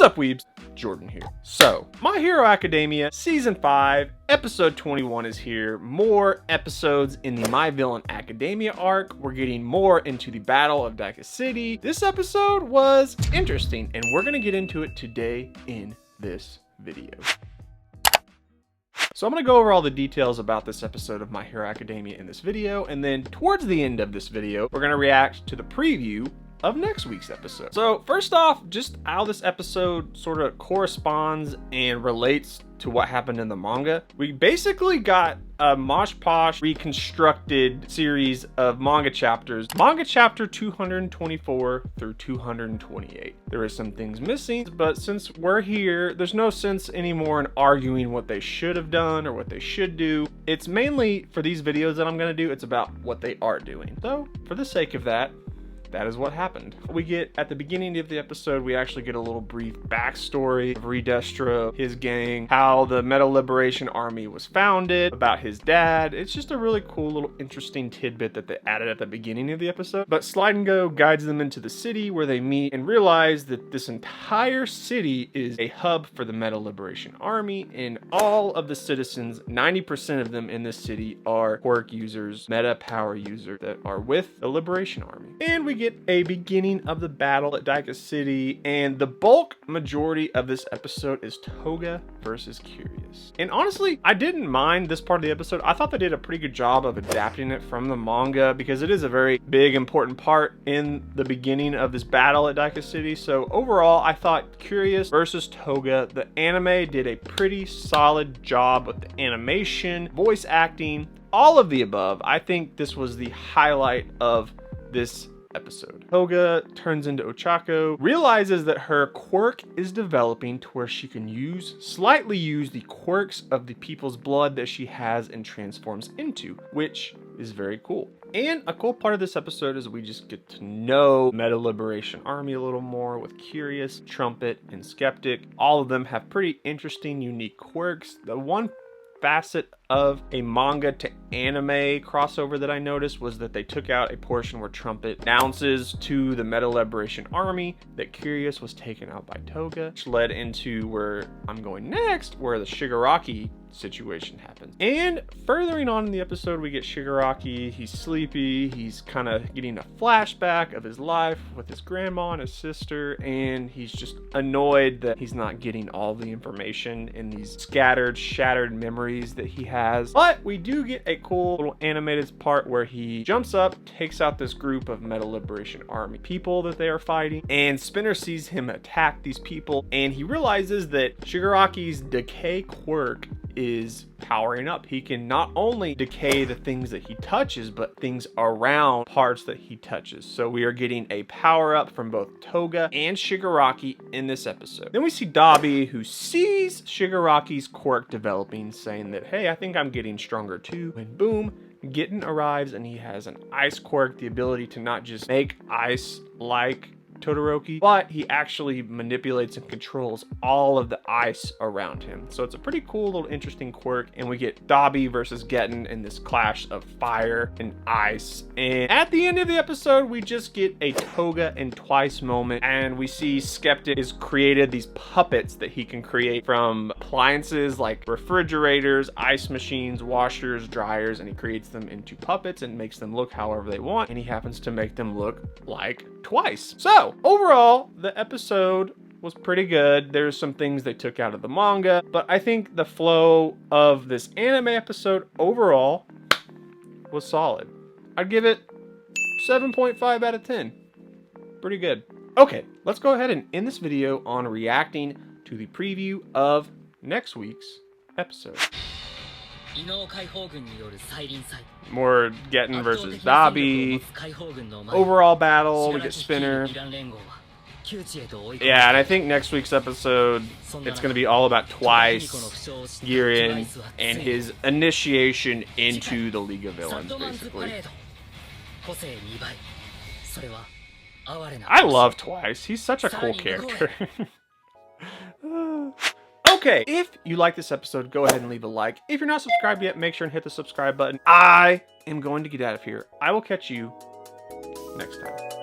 What's up, weebs? Jordan here. So, My Hero Academia Season 5, Episode 21 is here. More episodes in the My Villain Academia arc. We're getting more into the Battle of Daika City. This episode was interesting, and we're going to get into it today in this video. So I'm going to go over all the details about this episode of My Hero Academia in this video, and then towards the end of this video, we're going to react to the preview of next week's episode. So first off, just how this episode sort of corresponds and relates to what happened in the manga. We basically got a mosh posh reconstructed series of manga chapters. Manga chapter 224 through 228. There is some things missing, but since we're here, there's no sense anymore in arguing what they should have done or what they should do. It's mainly for these videos that I'm going to do, it's about what they are doing. So for the sake of that is what happened. We get, at the beginning of the episode, we actually get a little brief backstory of Redestro, his gang, how the Metal Liberation Army was founded, about his dad. It's just a really cool little interesting tidbit that they added at the beginning of the episode. But Slide and Go guides them into the city where they meet and realize that this entire city is a hub for the Metal Liberation Army, and all of the citizens, 90% of them in this city, are quirk users, meta power users that are with the Liberation Army. And we get a beginning of the battle at Daika City, and the bulk majority of this episode is Toga versus Curious. And honestly, I didn't mind this part of the episode. I thought they did a pretty good job of adapting it from the manga because it is a very big, important part in the beginning of this battle at Daika City. So overall, I thought Curious versus Toga, the anime did a pretty solid job with the animation, voice acting, all of the above. I think this was the highlight of this episode. Toga turns into Ochako, realizes that her quirk is developing to where she can slightly use the quirks of the people's blood that she has and transforms into, which is very cool. And a cool part of this episode is we just get to know Meta Liberation Army a little more with Curious, Trumpet, and Skeptic. All of them have pretty interesting, unique quirks. The one facet of a manga to anime crossover that I noticed was that they took out a portion where Trumpet announces to the Meta Liberation Army that Curious was taken out by Toga, which led into where I'm going next, where the Shigaraki situation happens. And furthering on in the episode, we get Shigaraki. He's sleepy. He's kind of getting a flashback of his life with his grandma and his sister, and he's just annoyed that he's not getting all the information in these scattered, shattered memories that he has. But we do get a cool little animated part where he jumps up, takes out this group of Meta Liberation Army people that they are fighting, and Spinner sees him attack these people, and he realizes that Shigaraki's decay quirk is powering up. He can not only decay the things that he touches, but things around parts that he touches. So we are getting a power up from both Toga and Shigaraki in this episode. Then we see Dabi, who sees Shigaraki's quirk developing, saying that, hey, I think I'm getting stronger too. And boom, Gitten arrives, and he has an ice quirk, the ability to not just make ice like Todoroki, but he actually manipulates and controls all of the ice around him. So it's a pretty cool little interesting quirk, and we get Dabi versus Gitten in this clash of fire and ice. And at the end of the episode, we just get a Toga and Twice moment, and we see Skeptic has created these puppets that he can create from appliances like refrigerators, ice machines, washers, dryers, and he creates them into puppets and makes them look however they want, and he happens to make them look like Twice. So overall, the episode was pretty good. There's some things they took out of the manga, but I think the flow of this anime episode overall was solid. I'd give it 7.5 out of 10. Pretty good. Okay, let's go ahead and end this video on reacting to the preview of next week's episode. More Gitten versus Dabi. Overall battle, we get Spinner. Yeah, and I think next week's episode, it's going to be all about Twice, Girin, and his initiation into the League of Villains, basically. I love Twice. He's such a cool character. Okay, if you like this episode, go ahead and leave a like. If you're not subscribed yet, make sure and hit the subscribe button. I am going to get out of here. I will catch you next time.